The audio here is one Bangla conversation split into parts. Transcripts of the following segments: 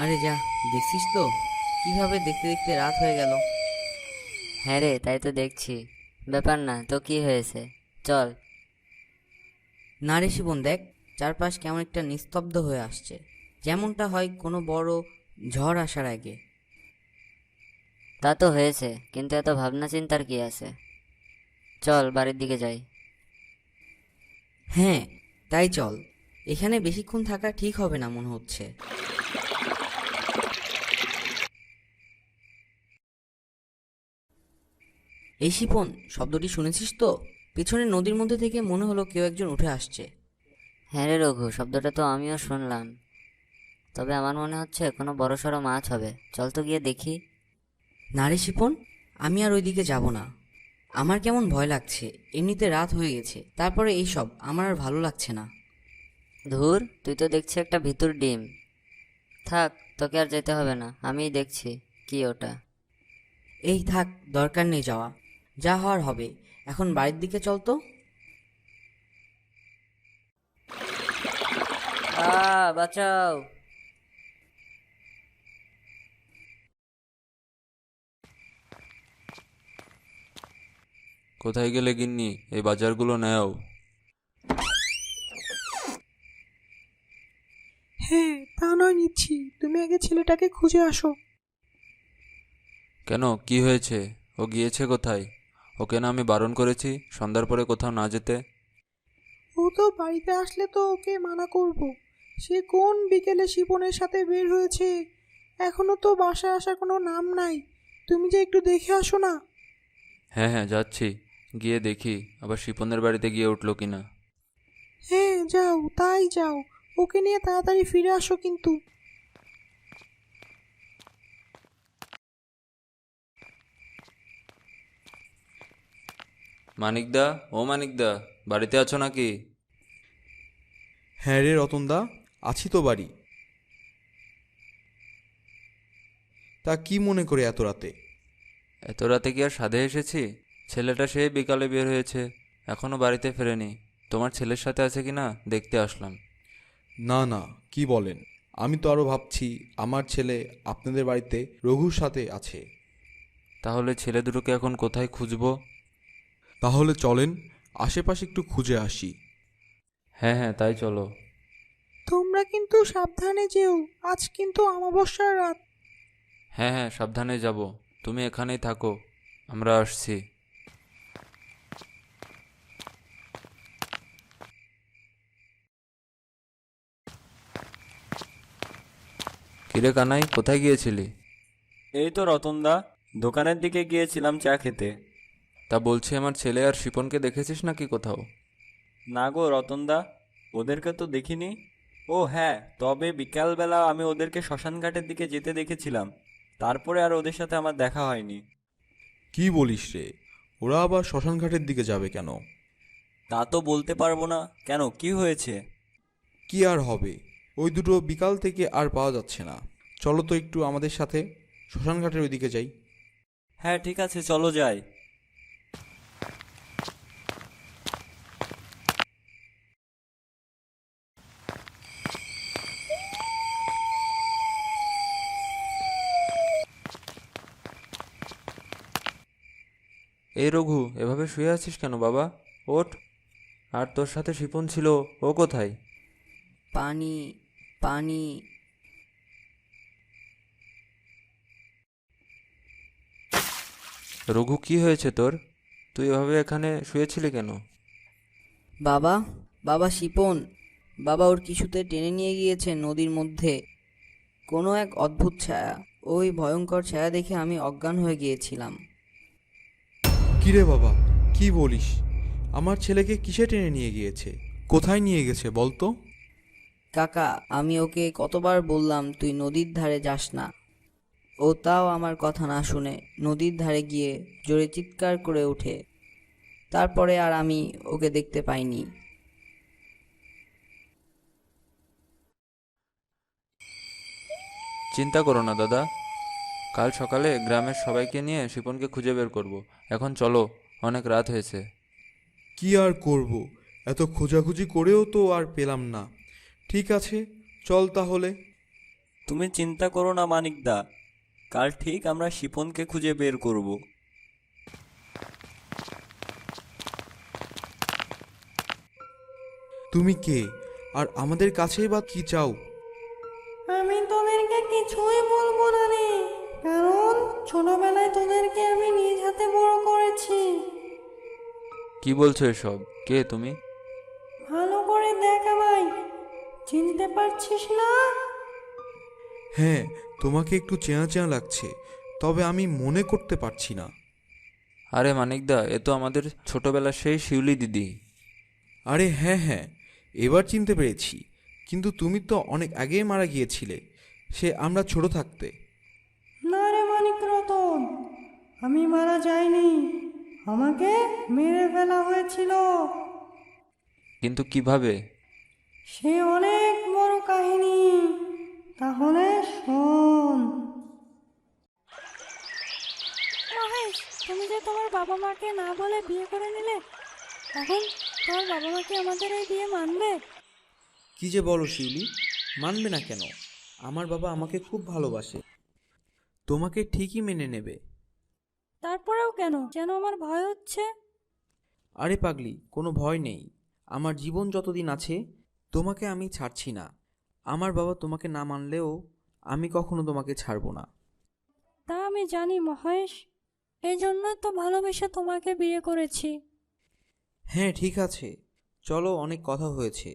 আরে যা, দেখছিস তো কিভাবে দেখতে দেখতে রাত হয়ে গেল। হ্যাঁ রে, তাই তো দেখছি। ব্যাপার না তো, কি হয়েছে? চল। না রে শিবন, দেখ চারপাশ কেমন একটা নিস্তব্ধ হয়ে আসছে, যেমনটা হয় কোনো বড় ঝড় আসার আগে। তা তো হয়েছে, কিন্তু এত ভাবনা চিন্তার কি আছে? চল বাড়ির দিকে যাই। হ্যাঁ, তাই চল। এখানে বেশিক্ষণ থাকা ঠিক হবে না মনে হচ্ছে। এই শিপন, শব্দটি শুনেছিস তো? পেছনে নদীর মধ্যে থেকে মনে হলো কেউ একজন উঠে আসছে। হ্যাঁ রে রঘু, শব্দটা তো আমিও শুনলাম। তবে আমার মনে হচ্ছে কোনো বড়সড় মাছ হবে। চল তো গিয়ে দেখি। না রে শিপন, আমি আর ওইদিকে যাব না। আমার কেমন ভয় লাগছে, এমনিতে রাত হয়ে গেছে, তারপরে এইসব আমার আর ভালো লাগছে না। ধুর, তুই তো দেখছি একটা ভিতুর ডিম। থাক, তোকে আর যেতে হবে না, আমিই দেখছি কি ওটা। এই থাক, দরকার নেই যাওয়া, যা হওয়ার হবে। এখন বাড়ির দিকে চল তো। বাঁচাও! কোথায় গেলে গিন্নি? এই বাজারগুলো নেও। হ্যাঁ, তা নয় নিচ্ছি, তুমি আগে ছেলেটাকে খুঁজে আসো। কেন, কি হয়েছে? ও গিয়েছে কোথায়? ওকে না আমি বারণ করেছি সন্ধ্যার পরে কোথাও না যেতে। ও তো বাড়িতে আসলে তো ওকে মানা করব। সে কোন বিকেলে শিপনের সাথে বের হয়েছে, এখনো তো বাসায় আসার কোনো নাম নাই। তুমি যে একটু দেখে আসো না। হ্যাঁ হ্যাঁ, যাচ্ছি। গিয়ে দেখি আবার শিপনের বাড়িতে গিয়ে উঠলো কিনা। হ্যাঁ যাও, তাই যাও। ওকে নিয়ে তাড়াতাড়ি ফিরে আসো কিন্তু। মানিকদা, ও মানিকদা, বাড়িতে আছো নাকি? হ্যাঁ রে রতনদা, আছি তো বাড়ি। তা কি মনে করে এত রাতে? এত রাতে কি আর সাধে এসেছি? ছেলেটা সেই বিকালে বের হয়েছে, এখনো বাড়িতে ফেরেনি। তোমার ছেলের সাথে আছে কিনা দেখতে আসলাম। না না, কি বলেন? আমি তো আরও ভাবছি আমার ছেলে আপনাদের বাড়িতে রঘুর সাথে আছে। তাহলে ছেলে দুটোকে এখন কোথায় খুঁজবো? তাহলে চলেন আশেপাশে একটু খুঁজে আসি। হ্যাঁ হ্যাঁ, তাই চলো। তোমরা কিন্তু সাবধানে যেও, আজ কিন্তু অমাবস্যার রাত। হ্যাঁ হ্যাঁ, সাবধানে যাব। তুমি এখানেই থাকো, আমরা আসছি। কিরে কানাই, কোথায় গিয়েছিলি? এই তো রতনদা, দোকানের দিকে গিয়েছিলাম চা খেতে। তা বলছি, আমার ছেলে আর শিপনকে দেখেছিস নাকি কোথাও? না গো রতনদা, ওদেরকে তো দেখিনি। ও হ্যাঁ, তবে বিকালবেলা আমি ওদেরকে শ্মশানঘাটের দিকে যেতে দেখেছিলাম। তারপরে আর ওদের সাথে আমার দেখা হয়নি। কি বলিস রে? ওরা আবার শ্মশানঘাটের দিকে যাবে কেন? তা তো বলতে পারবো না। কেন, কি হয়েছে? কি আর হবে, ওই দুটো বিকাল থেকে আর পাওয়া যাচ্ছে না। চলো তো একটু আমাদের সাথে শ্মশানঘাটের ওইদিকে যাই। হ্যাঁ ঠিক আছে, চলো যাই। এই রঘু, এভাবে শুয়ে আছিস কেন বাবা? ওঠ। আর তোর সাথে শিপন ছিল, ও কোথায়? পানি, পানি। রঘু, কি হয়েছে তোর? তুই এভাবে এখানে শুয়েছিলি কেন? বাবা, বাবা শিপন, বাবা ওর কিছুতে টেনে নিয়ে গিয়েছে নদীর মধ্যে। কোনো এক অদ্ভুত ছায়া, ওই ভয়ঙ্কর ছায়া দেখে আমি অজ্ঞান হয়ে গিয়েছিলাম। কি রে বাবা, কি বলিস? আমার ছেলেকে কিসে টেনে নিয়ে গিয়েছে? কোথায় নিয়ে গেছে বলতো? কাকা, আমি ওকে কতবার বললাম তুই নদীর ধারে যাস না, ও তাও আমার কথা না শুনে নদীর ধারে গিয়ে জোরে চিৎকার করে ওঠে। তারপরে আর আমি ওকে দেখতে পাইনি। চিন্তা করো না দাদা, কাল সকালে গ্রামের সবাইকে নিয়ে শিপনকে খুঁজে বের করব। এখন চলো, অনেক রাত হয়েছে। কি আর করব, এত খোঁজাখুঁজি করেও তো আর পেলাম না। ঠিক আছে, চল তাহলে। তুমি চিন্তা করো না মানিকদা, কাল ঠিক আমরা শিপনকে খুঁজে বের করব। তুমি কে আর আমাদের কাছেই বা কি চাও? আমি তোদেরকে কিছুই বলবো না রে, কারণ ছোটবেলায় তোদেরকে আমি নিজ হাতে বড় করেছি। কি বলছো এসব? কে তুমি? ভালো করে দেখ আমায়, চিনতে পারছিস না? হ্যাঁ, তোমাকে একটু চেনা চেনা লাগছে, তবে আমি মনে করতে পারছি না। আরে মানিকদা, এ তো আমাদের ছোটবেলার সেই শিউলি দিদি। আরে হ্যাঁ হ্যাঁ, এবার চিনতে পেরেছি। কিন্তু তুমি তো অনেক আগেই মারা গিয়েছিলে, সে আমরা ছোট থাকতে। না রে মানিক রতন, আমি মারা যাইনি, আমাকে মেরে ফেলা হয়েছিল। কিন্তু কিভাবে? সে অনেক বড় কাহিনী, তাহলে শোন। মহেশ, তুমি যে তোমার বাবা মাকে না বলে বিয়ে করে নিলে, এখন তোমার বাবা মাকে আমাদের এই বিয়ে মানবে? কি যে বলো শিউলি, মানবে না কেন? আমার বাবা আমাকে খুব ভালোবাসে, তোমাকে ঠিকই মেনে নেবে। তারপরেও কেন যেন আমার ভয় হচ্ছে। আরে পাগলি, কোনো ভয় নেই। আমার জীবন যতদিন আছে তোমাকে আমি ছাড়ছি না। আমার বাবা তোমাকে না মানলেও আমি কখনো তোমাকে ছাড়বো না। তা আমি জানি মহেশ, এই জন্যই তো ভালোবেসে তোমাকে বিয়ে করেছি। হ্যাঁ ঠিক আছে, চলো, অনেক কথা হয়েছে,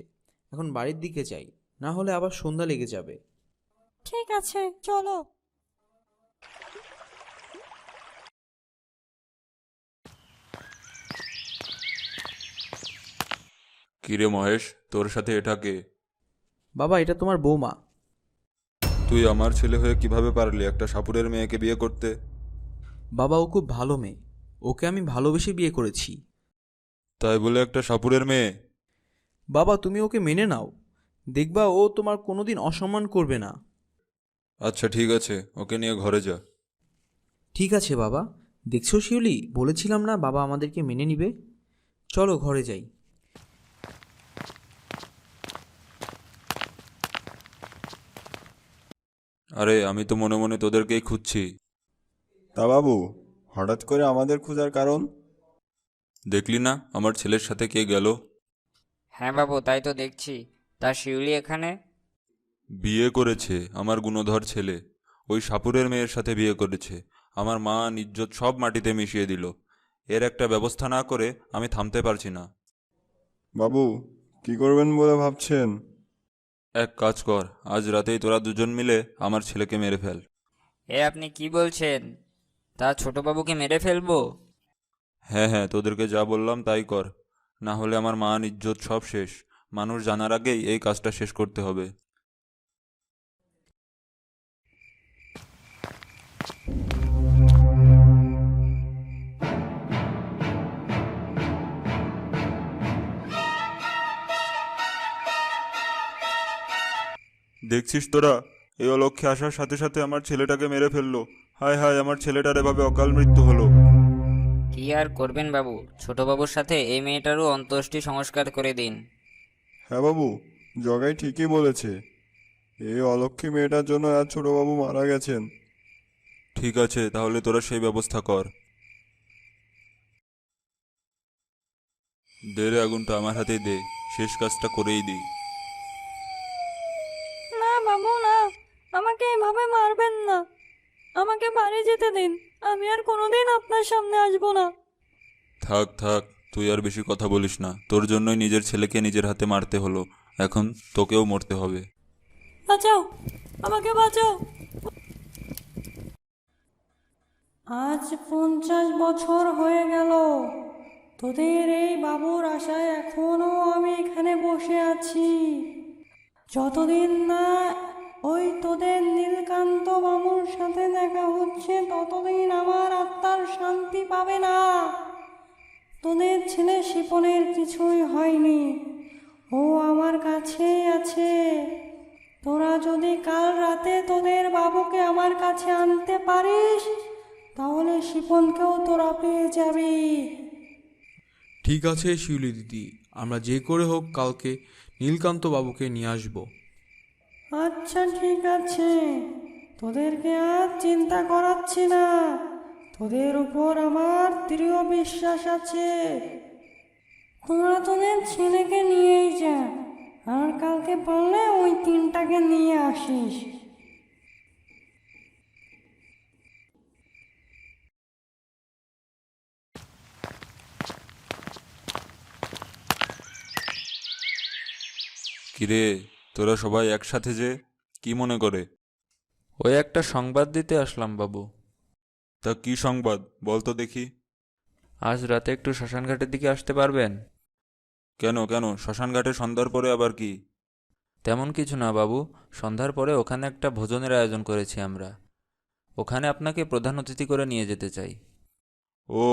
এখন বাড়ির দিকে যাই, না হলে আবার সন্ধ্যা লেগে যাবে। ঠিক আছে, চলো। কিরে মহেশ, তোর সাথে এটা কে? বাবা, এটা তোমার বৌমা। তুই আমার ছেলে হয়ে কিভাবে পারলি একটা সাপুরের মেয়েকে বিয়ে করতে? বাবা, ও খুব ভালো মেয়ে, ওকে আমি ভালোবেসে বিয়ে করেছি। তাই বলে একটা সাপুরের মেয়ে? বাবা, তুমি ওকে মেনে নাও, দেখবা ও তোমার কোনোদিন অসম্মান করবে না। আচ্ছা ঠিক আছে, ওকে নিয়ে ঘরে যা। ঠিক আছে বাবা, দেখছো শিউলি, বলেছিলাম না বাবা আমাদেরকে মেনে নিবে। চলো ঘরে যাই। আরে আমি তো মনে মনে তোদেরকেই খুঁজছি। তা বাবু, হঠাৎ করে আমাদের খোঁজার কারণ? দেখলি না আমার ছেলের সাথে কে গেল? হ্যাঁ বাবু, তাই তো দেখছি। তা শিউলি এখানে? বিয়ে করেছে আমার গুণধর ছেলে, ওই সাপুরের মেয়ের সাথে বিয়ে করেছে। আমার মান ইজ্জত সব মাটিতে মিশিয়ে দিল। এর একটা ব্যবস্থা না করে আমি থামতে পারছি না। বাবু, কি করবেন বলে ভাবছেন? এক কাজ কর, আজ রাতেই তোরা দুজন মিলে আমার ছেলেকে মেরে ফেল। এ আপনি কি বলছেন? তা ছোটবাবুকে মেরে ফেলবো? হ্যাঁ হ্যাঁ, তোদেরকে যা বললাম তাই কর, না হলে আমার মান ইজ্জত সব শেষ। মানুষ জানার আগেই এই কাজটা শেষ করতে হবে। দেখছিস তোরা, এই অলক্ষ্যে আসার সাথে সাথে আমার ছেলেটাকে মেরে ফেললো। হায় হায়, আমার ছেলেটার এভাবে অকাল মৃত্যু হলো। কি আর করবেন বাবু, ছোটবাবুর সাথে এই মেয়েটারও অন্ত্যেষ্টি সংস্কার করে দিন। হ্যাঁ বাবু, জগাই ঠিকই বলেছে, এই অলক্ষী মেয়েটার জন্য আজ ছোটবাবু মারা গেছেন। ঠিক আছে, তাহলে তোরা সেই ব্যবস্থা কর। দে রে, আগুনটা আমার হাতেই দে, শেষ কাজটা করেই দিই। না বাবু, না, আমাকে এভাবে মারবেন না, আমাকে বাড়ি যেতে দিন, আমি আর কোনোদিন আপনার সামনে আসবো না। থাক থাক, তুই আর বেশি কথা বলিস না, তোর জন্যই নিজের ছেলেকে নিজের হাতে মারতে হলো, এখন তোকেও মরতে হবে। বাঁচাও, আমাকে বাঁচাও। আজ 50 বছর হয়ে গেল তোদের এই বাবুর আশায় এখনো আমি এখানে বসে আছি। যতদিন না ওই তোদের নীলকান্ত বাবুর সাথে দেখা হচ্ছে ততদিন আমার আত্মার শান্তি পাবে না। তোদের ছেলে শিপনের কিছুই হয়নি, ও আমার কাছেই আছে। তোরা যদি কাল রাতে তোদের বাবুকে আমার কাছে আনতে পারিস, তাহলে শিপনকেও তোরা পেয়ে যাবি। ঠিক আছে শিউলি দিদি, আমরা যে করে হোক কালকে নীলকান্ত বাবুকে নিয়ে আসব। আচ্ছা ঠিক আছে, তোদেরকে আর চিন্তা করাচ্ছি না। তোদের উপর আমার দৃঢ় বিশ্বাস আছে। তোরা তোদের ছেলেকে নিয়েই যা, আর কালকে পারলে ওই 3টাকে নিয়ে আসিস। কিরে, তোরা সবাই একসাথে যে, কি মনে করে? ওই একটা সংবাদ দিতে আসলাম বাবু। তা কি সংবাদ বল তো দেখি। আজ রাতে একটু শ্মশানঘাটের দিকে আসতে পারবেন? কেন কেন, শ্মশানঘাটে সন্ধ্যার পরে আবার কি? তেমন কিছু না বাবু, সন্ধ্যার পরে ওখানে একটা ভোজনের আয়োজন করেছি আমরা। ওখানে আপনাকে প্রধান অতিথি করে নিয়ে যেতে চাই। ও,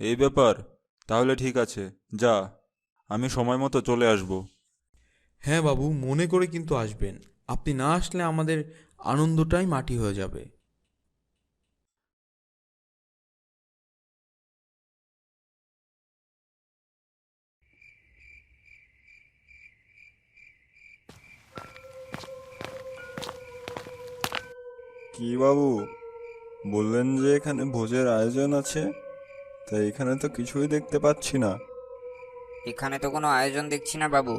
এই ব্যাপার। তাহলে ঠিক আছে, যা, আমি সময় মতো চলে আসব। হ্যাঁ বাবু, মনে করে কিন্তু আসবেন। আপনি না আসলে আমাদের আনন্দটাই মাটি হয়ে যাবে। কি বাবু, বললেন যে এখানে ভোজের আয়োজন আছে, তা এখানে তো কিছুই দেখতে পাচ্ছি না। এখানে তো কোনো আয়োজন দেখছি না বাবু।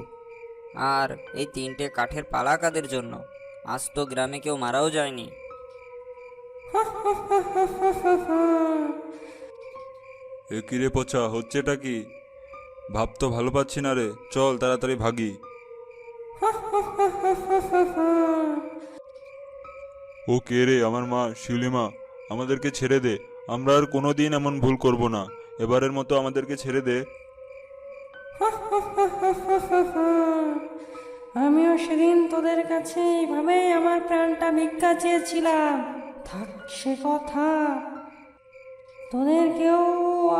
আর এই 3টে কাঠের পালা কাদের জন্য? আজ তো গ্রামে কেউ মারাও যায়নি। এ কিরে পচা, হচ্ছেটা কি? ভাব তো ভালো পাচ্ছি না রে, চল তাড়াতাড়ি ভাগি। ও কে রে? আমার মা, শিউলি মা, আমাদেরকে ছেড়ে দে। আমরা আর কোনোদিন এমন ভুল করব না। এবারের মতো আমাদেরকে ছেড়ে দে। আমিও সেদিন তোদের কাছে এইভাবেই আমার প্রাণটা ভিক্ষা চেয়েছিলাম। থাক সে কথা, তোদেরকেও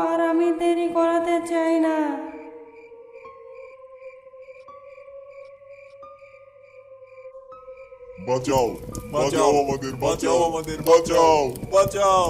আর আমি দেরি করাতে চাই না। বাঁচাও, বাঁচাও আমাদের, বাঁচাও আমাদের, বাঁচাও, বাঁচাও।